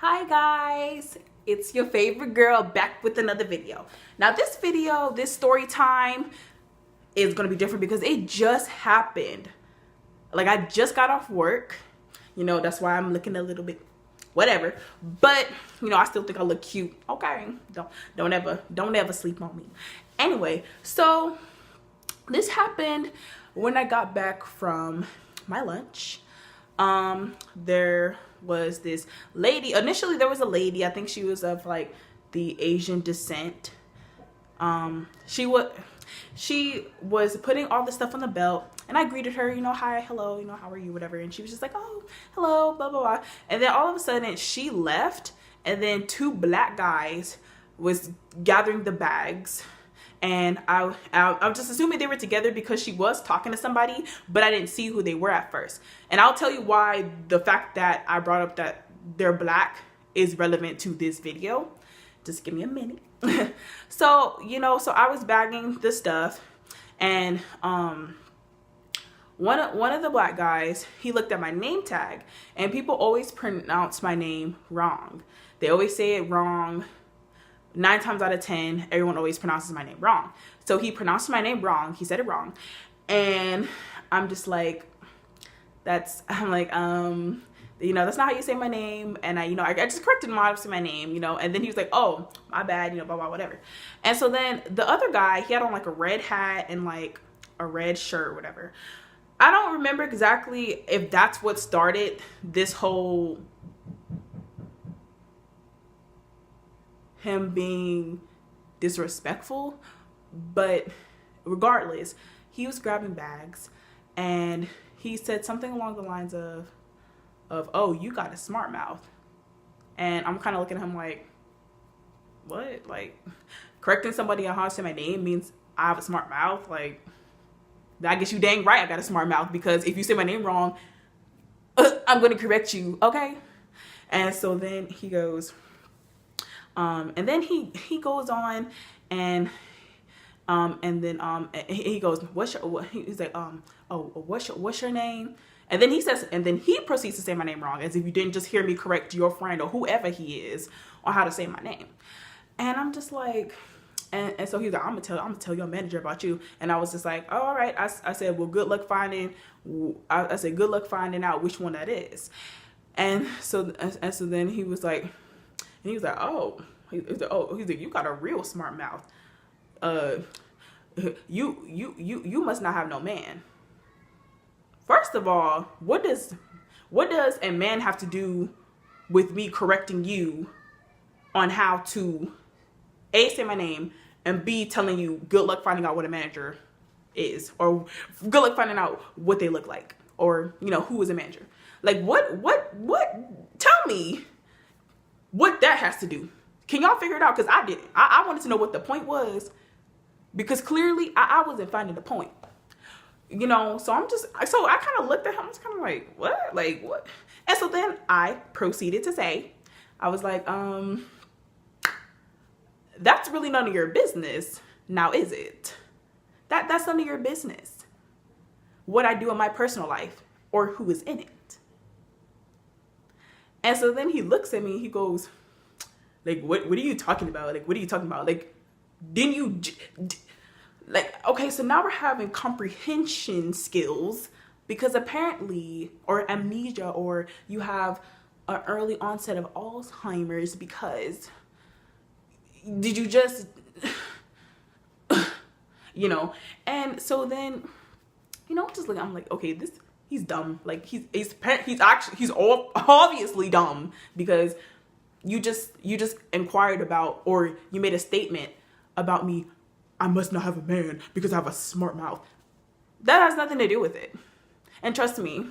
Hi guys, it's your favorite girl back with another video. Now this video, this story time is gonna be different because it just happened. Like I just got off work, you know, that's why I'm looking a little bit whatever, but you know, I still think I look cute. Okay, don't ever sleep on me. Anyway, so this happened when I got back from my lunch. There was this lady. Initially there was a lady, I think she was of like the Asian descent. She was putting all the stuff on the belt, and I greeted her, you know, hi, hello, you know, how are you, whatever, and she was just like, oh, hello, blah blah blah. And then all of a sudden she left, and then two black guys was gathering the bags. And I was just assuming they were together because she was talking to somebody, but I didn't see who they were at first. And I'll tell you why the fact that I brought up that they're black is relevant to this video. Just give me a minute. So, you know, so I was bagging the stuff, and one of the black guys, he looked at my name tag, and people always pronounce my name wrong. They always say it wrong. 9 times out of 10, everyone always pronounces my name wrong. So he pronounced my name wrong. He said it wrong. And I'm just like, I'm like, you know, that's not how you say my name. And I just corrected him how to say my name, you know, and then he was like, oh, my bad, you know, blah, blah, whatever. And so then the other guy, he had on like a red hat and like a red shirt or whatever. I don't remember exactly if that's what started this whole him being disrespectful, but regardless, he was grabbing bags, and he said something along the lines of oh, you got a smart mouth. And I'm kind of looking at him like, what? Like, correcting somebody on how to say my name means I have a smart mouth? Like, I guess you dang right I got a smart mouth, because if you say my name wrong, I'm gonna correct you, okay? And so then he goes, and then he goes on, and then he goes, he's like, oh, what's your name? And then he proceeds to say my name wrong, as if you didn't just hear me correct your friend or whoever he is on how to say my name. And I'm just like, and so he's like, I'm gonna tell your manager about you. And I was just like, oh, all right. I said, well, good luck finding. I said, good luck finding out which one that is. And so then he was like, oh, he's like, you got a real smart mouth. You must not have no man. First of all, what does a man have to do with me correcting you on how to A, say my name, and B, telling you good luck finding out what a manager is, or good luck finding out what they look like, or, you know, who is a manager? Like, what, tell me what that has to do. Can y'all figure it out? Because I didn't. I wanted to know what the point was, because clearly I wasn't finding the point. You know, so I kind of looked at him. I was kind of like, what? Like, what? And so then I proceeded to say, I was like, that's really none of your business. Now, is it? That's none of your business. What I do in my personal life, or who is in it. And so then he looks at me, he goes, like, what are you talking about? Like, what are you talking about? Like, didn't you, like, okay, so now we're having comprehension skills, because apparently, or amnesia, or you have an early onset of Alzheimer's, because did you just, you know? And so then, you know, just like, I'm like, okay, he's dumb. Like, he's obviously dumb, because you just inquired about, or you made a statement about me. I must not have a man because I have a smart mouth. That has nothing to do with it. And trust me,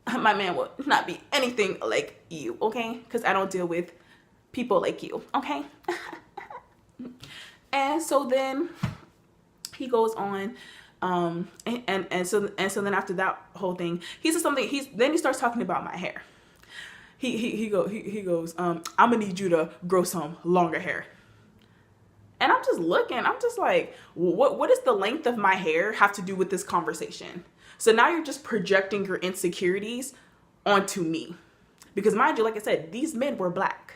my man will not be anything like you, okay? Because I don't deal with people like you, okay? And so then he goes on, and so then after that whole thing, he says something. Then he starts talking about my hair. He goes, I'm gonna need you to grow some longer hair. And I'm just looking, I'm just like, what does the length of my hair have to do with this conversation? So now you're just projecting your insecurities onto me, Because mind you, like I said, these men were black.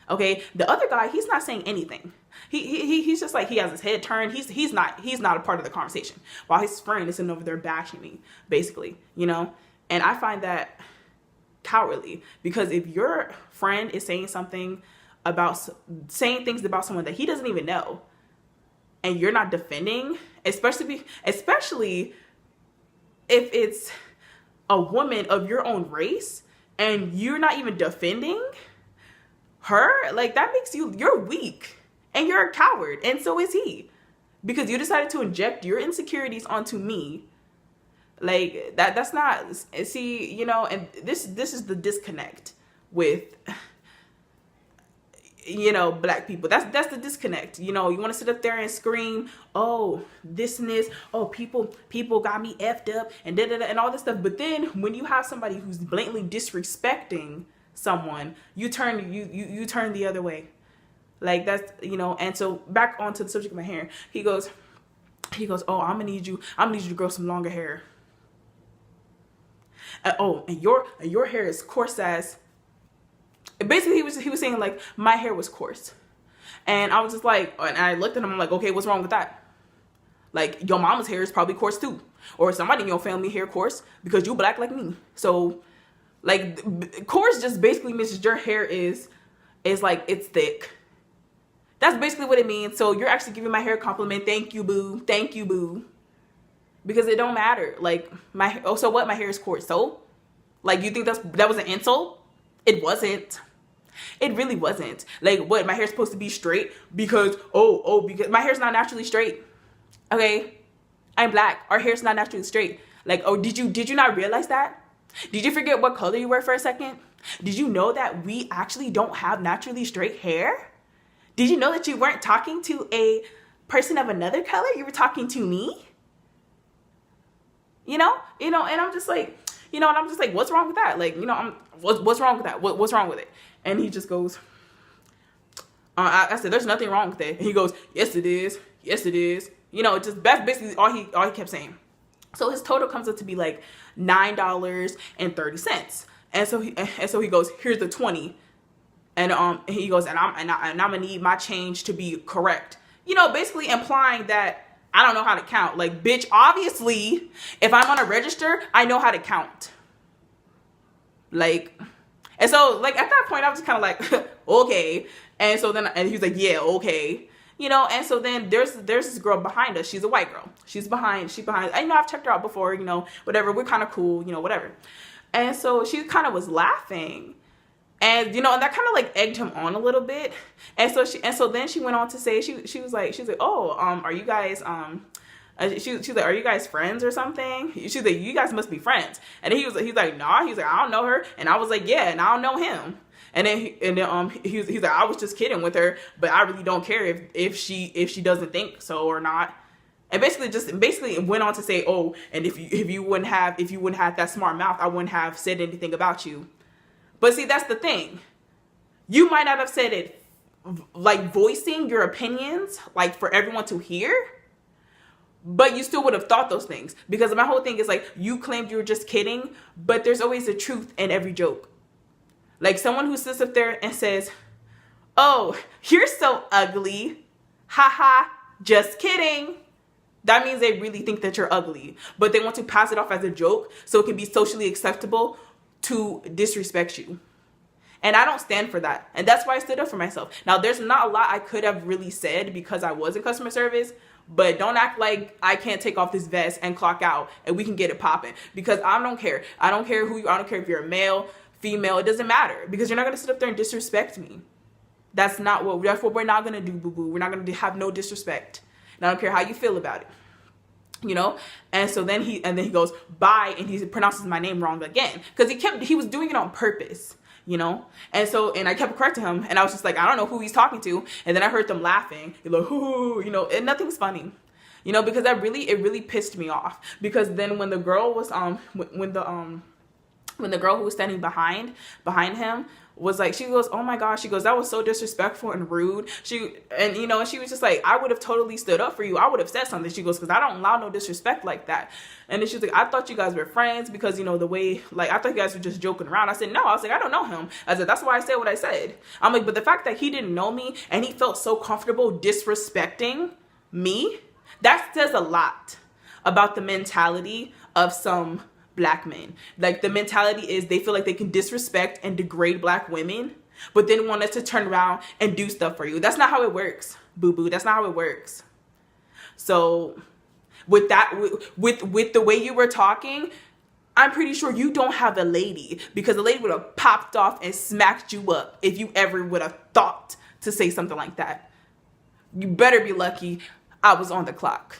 Okay, the other guy, he's not saying anything. He's just like, he has his head turned. He's not a part of the conversation, while his friend is sitting over there bashing me, basically, you know. And I find that cowardly, because if your friend is saying things about someone that he doesn't even know, and you're not defending, especially if it's a woman of your own race, and you're not even defending her, like, that makes you're weak, and you're a coward, and so is he, because you decided to inject your insecurities onto me. Like, that's not, see, you know. And this is the disconnect with, you know, black people. That's the disconnect. You know, you want to sit up there and scream, oh, this and this, oh, people got me effed up, and and all this stuff. But then when you have somebody who's blatantly disrespecting someone, you turn the other way. Like, that's, you know. And so back onto the subject of my hair, he goes, oh, I'm gonna need you to grow some longer hair. Oh, and your hair is coarse as. Basically, he was saying, like, my hair was coarse, and I was just like, and I looked at him, I'm like, okay, what's wrong with that? Like, your mama's hair is probably coarse too, or somebody in your family hair coarse, because you black like me. So, like, coarse just basically means that your hair is like, it's thick. That's basically what it means. So you're actually giving my hair a compliment. Thank you, boo. Thank you, boo. Because it don't matter. Like, so what? My hair is coarse. So, like, you think that was an insult? It wasn't. It really wasn't. Like, what? My hair's supposed to be straight because because my hair's not naturally straight. Okay, I'm black. Our hair's not naturally straight. Like, oh, did you not realize that? Did you forget what color you were for a second? Did you know that we actually don't have naturally straight hair? Did you know that you weren't talking to a person of another color? You were talking to me. You know, and I'm just like, what's wrong with that? Like, you know, what's wrong with that? What's wrong with it? And he just goes, I said, there's nothing wrong with it. And he goes, yes, it is. Yes, it is. You know, that's basically all he kept saying. So his total comes up to be like $9.30. And so he goes, here's the 20. And he goes, and I'm gonna need my change to be correct. You know, basically implying that I don't know how to count. Like, bitch, obviously, if I'm on a register, I know how to count. Like, and so, like, at that point, I was just kind of like, okay. And so then, and he was like, yeah, okay. You know, and so then there's this girl behind us. She's a white girl. She's behind. I know I've checked her out before, you know, whatever. We're kind of cool, you know, whatever. And so she kind of was laughing. And, you know, and that kind of like egged him on a little bit. And so then she went on to say, she was like, oh, are you guys, she's like, are you guys friends or something? She's like, you guys must be friends. And then he's like, nah. He's like, I don't know her. And I was like, yeah, and I don't know him. And then he's like, I was just kidding with her, but I really don't care if she doesn't think so or not. And basically went on to say, oh, and if you wouldn't have that smart mouth, I wouldn't have said anything about you. But see, that's the thing. You might not have said it like voicing your opinions, like for everyone to hear, but you still would have thought those things. Because my whole thing is like, you claimed you were just kidding, but there's always a truth in every joke. Like someone who sits up there and says, oh, you're so ugly. Haha, just kidding. That means they really think that you're ugly, but they want to pass it off as a joke so it can be socially acceptable to disrespect you. And I don't stand for that. And that's why I stood up for myself. Now, there's not a lot I could have really said because I was in customer service, but don't act like I can't take off this vest and clock out and we can get it popping, because I don't care. I don't care who you are. I don't care if you're a male, female. It doesn't matter, because you're not going to sit up there and disrespect me. That's what we're not going to do, boo-boo. We're not going to have no disrespect. And I don't care how you feel about it. You know, and so then he goes, bye, and he pronounces my name wrong again, because he was doing it on purpose, you know. And I kept correcting him, and I was just like, I don't know who he's talking to. And then I heard them laughing, like, hoo, you know, and nothing's funny, you know, because it really pissed me off. Because then when the girl was when when the girl who was standing behind him was like, she goes, oh my gosh, she goes, that was so disrespectful and rude. And you know, and she was just like, I would have totally stood up for you. I would have said something. She goes, because I don't allow no disrespect like that. And then she was like, I thought you guys were friends because, you know, the way, like, I thought you guys were just joking around. I said, no. I was like, I don't know him. I said, that's why I said what I said. I'm like, but the fact that he didn't know me and he felt so comfortable disrespecting me, that says a lot about the mentality of some Black men. Like, the mentality is they feel like they can disrespect and degrade Black women, but then want us to turn around and do stuff for you. That's not how it works, boo-boo. That's not how it works. So with that, with the way you were talking, I'm pretty sure you don't have a lady, because the lady would have popped off and smacked you up if you ever would have thought to say something like that. You better be lucky I was on the clock.